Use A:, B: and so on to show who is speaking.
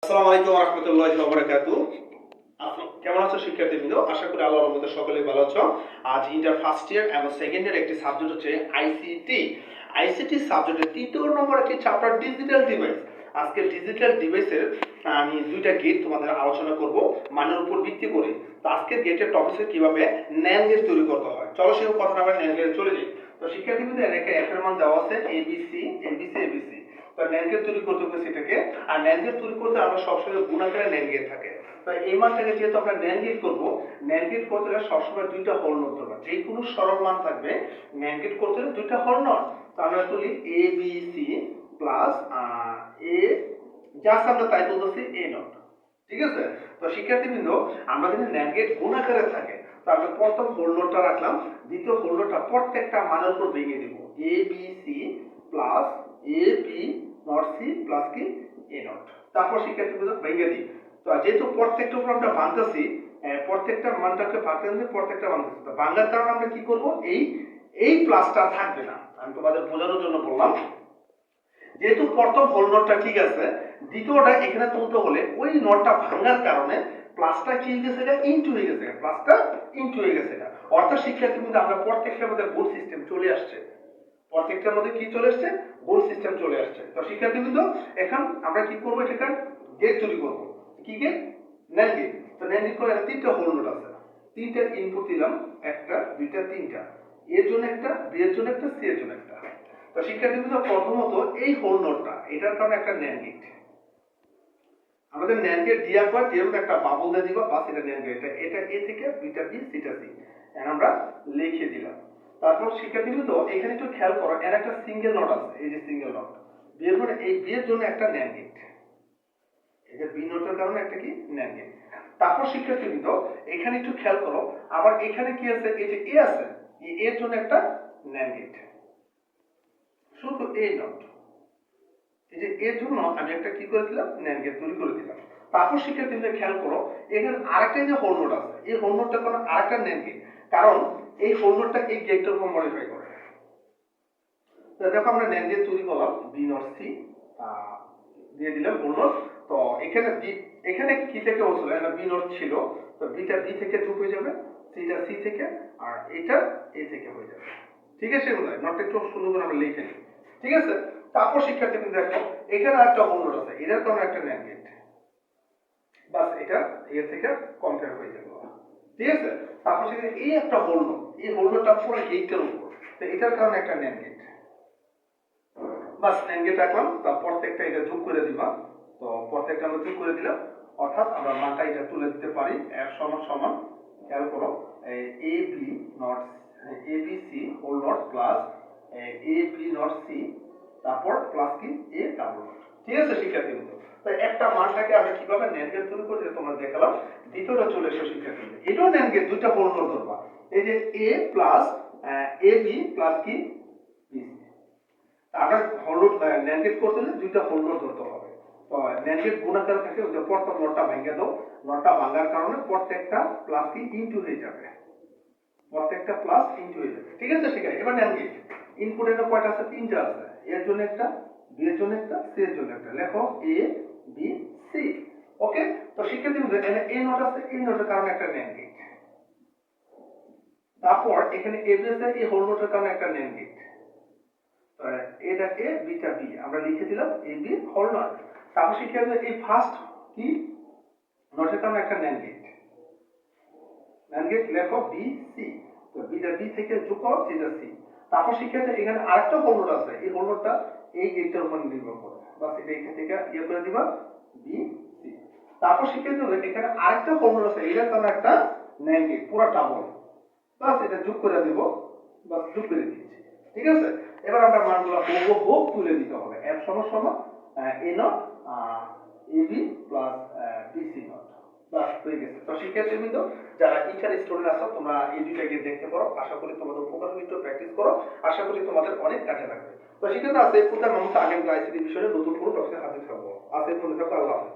A: আসসালামু আলাইকুম ওয়া রাহমাতুল্লাহি ওয়া বারাকাতুহু। কেমন আছো শিক্ষার্থীবৃন্দ? আশা করি আল্লাহর রহমতে সকলেই ভালো আছো। আজ ইন্টার ফার্স্ট ইয়ার এবং সেকেন্ড ইয়ার একটি সাবজেক্ট হচ্ছে আইসিটি। আইসিটি সাবজেক্টের তৃতীয় নম্বর একটি চ্যাপ্টার ডিজিটাল ডিভাইস। আজকে ডিজিটাল ডিভাইসের আমি দুইটা গেট তোমাদের আলোচনা করব মানের উপর ভিত্তি করে। তো আজকের গেটের টপিকে কিভাবে ন্যান গেট তৈরি করতে হয়। চলো সেই কথা আমরা ন্যান গেটে চলে যাই। তো শিক্ষার্থীবৃন্দ এখানে এফের মান দেওয়া আছে এবিসি এবিসি এবিসি। তো ন্যান গেট তৈরি করতে হবে সেটাকে, আর ন্যান গেট তৈরি করতে আমরা সবসময় গুণাকারে ন্যান গেট থাকে। তো এই মানটাকে যেহেতু আমরা ন্যান গেট করব, ন্যান গেট করতে হলে সবসময় দুইটা হোল নোট ধরবা। যে কোনো সরল মান থাকবে ন্যান গেট করতে হলে দুইটা হোল নোট। তো আমরা তুলি এ বি সি প্লাস এ জাস্ট আমরা তাই তুলতেছি এ নট। ঠিক আছে? তো শিক্ষার্থীবৃন্দ আমরা যদি ন্যান গেট গুণাকারে থাকে, তো আমরা প্রথম হোল নোটটা রাখলাম, দ্বিতীয় হোল নোটটা প্রত্যেকটা মানের উপর ভেঙে দিব। A B C plus A B not C plus কি এ নট। তারপর শিক্ষার্থীবৃন্দ ভেঙে দিই। তো যেহেতু প্রত্যেকটা উপর আমরা ভাঙতেছি, প্রত্যেকটা মানটাকে ভাঙতে হবে, প্রত্যেকটা ভাঙতেছি। তো ভাঙার কারণে আমরা কি করব, এই প্লাসটা থাকবে না। আমি তোমাদের বোঝানোর জন্য বললাম, যেহেতু প্রথম হোল নোটটা ঠিক আছে, দ্বিতীয়টা এখানে তুলতে হলে ওই নোটটা ভাঙার কারণে প্লাসটা কি হয়ে গেছে, এটা ইনটু হয়ে গেছে, প্লাসটা ইনটু হয়ে গেছে। এটা অর্থাৎ শিক্ষার্থীর মধ্যে আমরা প্রত্যেকটার মধ্যে গুণ সিস্টেম চলে আসছে। প্রত্যেকটার মধ্যে কি চলে আসছে, গোল সিস্টেম চলে আসছে। তো শিক্ষার্থীবৃন্দ এখন আমরা কি করব, এটাকে গেট তৈরি করব। কি গেট? NAND gate. তো ন্যান্ড গেট করে তিনটা হোল নোট আছে, তিনটা ইনপুট দিলাম, একটা দুইটা তিনটা, এর জন্য একটা, বি এর জন্য একটা, সি এর জন্য একটা। তো শিক্ষার্থীবৃন্দ প্রথমত এই হোল নোটটা, এটার কারণে একটা ন্যান্ড গেট। আমাদের ন্যান্ড গেট দেওয়ার পর এর মধ্যে একটা বাবল দিয়ে দিবা, বাস এটা ন্যান্ড গেট। এটা এ থেকে বিটা বি সিটা সি, এখন আমরা লিখে দিলাম। তারপর শিক্ষার্থীবৃন্দ এখানে একটু খেয়াল করো, এর একটা সিঙ্গেল নট আছে, এই যে সিঙ্গেল নট। বি এর মানে এই বি এর জন্য একটা ন্যান্ড গেট, এই যে বি নোটের কারণে একটা কি ন্যান্ড গেট। তারপর শিক্ষার্থীবৃন্দ এখানে একটু খেয়াল করো, আবার এখানে কি আছে, এই যে এ আছে, এই এর জন্য একটা ন্যান্ড গেট, শুধু এই নট। এই যে এর জন্য আমি একটা কি করে দিলাম, ন্যান্ড গেট তৈরি করে দিলাম। তারপর শিক্ষার্থীদের খেয়াল করো, এখানে আরেকটা যে হোল নোট আছে, এই হোল নোটটা কোনো আরেকটা ন্যান্ড গেট, কারণ এই হোল নোটটা এই গেটটার উপর মডিফাই করে। তো দেখো আমরা ন্যান্ড গেট তৈরি করলাম, বি নট সি দিয়ে দিলাম হোল নোট। তো এখানে বি, এখানে কি থেকে বলছিল, এটা বি নট ছিল, তো বিটা বি থেকে যোগ হয়ে যাবে, সিটা সি থেকে, আর এটা এ থেকে হয়ে যাবে। ঠিক আছে? নটটা একটু সুন্দর করে আমরা লিখে নিই। ঠিক আছে? তারপর শিক্ষার্থী কিন্তু দেখো এখানে একটা হোল নোট আছে, এটার কারণে একটা ন্যান্ড গেট, বাস এটা এর থেকে কম্পেয়ার হয়ে যাবে। ঠিক আছে? তারপর সেখানে এই একটা হোল নোট, এই হোল নোটটা পুরো গেটের উপর, তো এটার কারণে একটা ন্যান্ড গেট, বাস ন্যান্ড গেট রাখলাম। তার প্রত্যেকটা এটা যোগ করে দিবা। তো প্রত্যেকটা আমরা যোগ করে দিলাম, অর্থাৎ আমরা মানটা এটা তুলে দিতে পারি f সমান সমান, খেয়াল করো, A B not A B C whole not plus A B not C, তারপর প্লাস কি এ ডাবল নট। ঠিক আছে শিক্ষার্থীবৃন্দ? তো একটা মানটাকে আমরা কিভাবে ন্যান্ড গেট তৈরি করি তোমরা দেখালাম। দ্বিতীয়টা চলে এসো শিক্ষার্থীবৃন্দ, এটাও ন্যান্ড গেট, দুইটা হোল নোট ধরবা। এই যে এ প্লাস এ বি প্লাস কি বি সি। আমরা হোল নোট ন্যান্ড গেট করতে হলে দুইটা হোল নোট ধরতে হবে। তো ন্যান্ড গেট গুণাকার থাকে, ওই যে প্রথম নোটটা ভেঙে দাও, নোটটা ভাঙার কারণে প্রত্যেকটা প্লাস কি ইনটু হয়ে যাবে, প্রত্যেকটা প্লাস ইনটু হয়ে যাবে। ঠিক আছে শিখাই? এবার ন্যান্ড গেট ইনপুট এর কয়টা আছে, তিনটা আছে, এর জন্য একটা, বি এর জন্য একটা, সি এর জন্য একটা। লেখো এ বি সি। ওকে? তো শিক্ষার্থীদের এখানে এ নোট আছে, এই নোটের কারণে একটা ন্যান্ড গেট। তারপর এখানে এ বি আছে, এই হোল নোটের কারণে একটা ন্যান্ড গেট। এটা এ বিটা বি আমরা লিখে দিলাম এ বি হোল নট। তারপর শিক্ষার্থীদের এই ফার্স্ট কি নোটের কারণে একটা ন্যান্ড গেট, ন্যান্ড গেট লেখো বি সি। তো বিটা বি থেকে যোগ করো সেটা সি। তারপর শিক্ষার্থীদের এখানে আরেকটা হোল নোট আছে, এই হোল নোটটা এই গেটটার উপর নির্ভর করে, বাস এটা এখান থেকে ইয়ে করে দিবা বি সি। তারপর শিক্ষার্থীদের এখানে আরেকটা হোল নোট আছে, এটার কারণে একটা ন্যান্ড গেট পুরো ডাবল, বাস এটা যোগ করে দিব, বাস যোগ করে দিয়েছি। ঠিক আছে? এবার আমরা মানগুলো হুবহু তুলে দিতে হবে। f সমান সমান a not ab plus bc not, বাস হয়ে গেছে। তো শিক্ষার্থীবৃন্দ যারা ইন্টার স্টুডেন্ট আছো তোমরা এই দুইটাকে দেখতে পারো, আশা করি তোমাদের উপকার হবে, একটু প্র্যাকটিস করো, আশা করি তোমাদের অনেক কাজে লাগবে। তো শিক্ষার্থী আছে প্রধান মানুষ আগের আইসিটি বিষয়ে নতুন কোনো টপিকে হাজির থাকবো। আজকে মনে থাকো, আল্লাহ হাফেজ।